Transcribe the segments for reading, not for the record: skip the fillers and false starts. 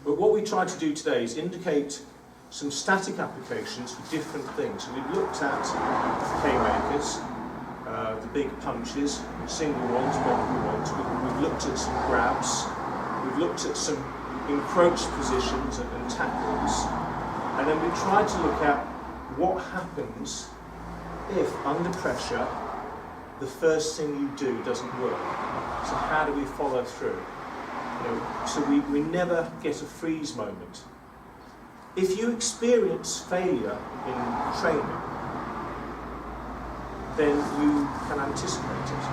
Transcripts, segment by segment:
But what we tried to do today is indicate some static applications for different things. So we've looked at haymakers, the big punches, single ones, multiple ones. We've looked at some grabs. We've looked at some encroached positions and tackles. And then we tried to look at what happens if, under pressure, the first thing you do doesn't work. So how do we follow through? So we never get a freeze moment. If you experience failure in training, then you can anticipate it.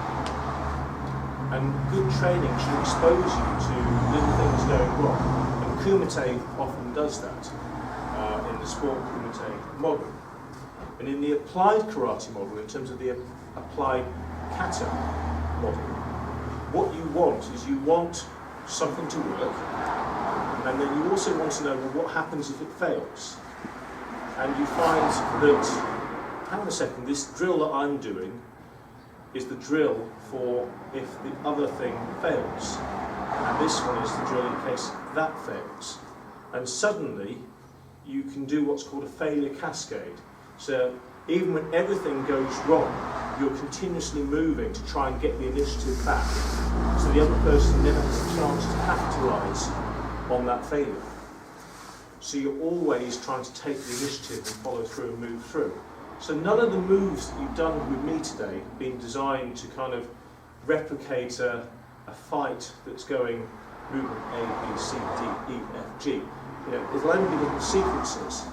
And good training should expose you to little things going wrong. And Kumite often does that in the sport Kumite model. And in the applied karate model, in terms of the applied kata model, what you want is you want something to work, and then you also want to know, well, what happens if it fails? And you find that, hang on a second, this drill that I'm doing is the drill for if the other thing fails. And this one is the drill in case that fails. And suddenly, you can do what's called a failure cascade. So even when everything goes wrong, you're continuously moving to try and get the initiative back. So the other person never has a chance to capitalise on that failure. So you're always trying to take the initiative and follow through and move through. So none of the moves that you've done with me today have been designed to kind of replicate a fight that's going movement A, B, C, D, E, F, G. It'll only be little sequences.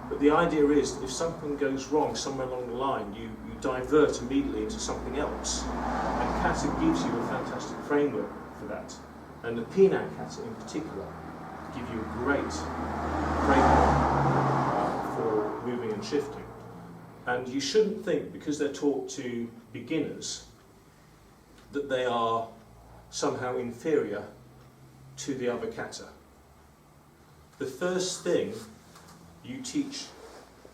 But the idea is that if something goes wrong somewhere along the line, you divert immediately into something else. And kata gives you a fantastic framework for that. And the Pinan kata in particular give you a great framework for moving and shifting. And you shouldn't think, because they're taught to beginners, that they are somehow inferior to the other kata. The first thing you teach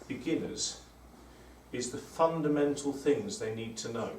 beginners is the fundamental things they need to know.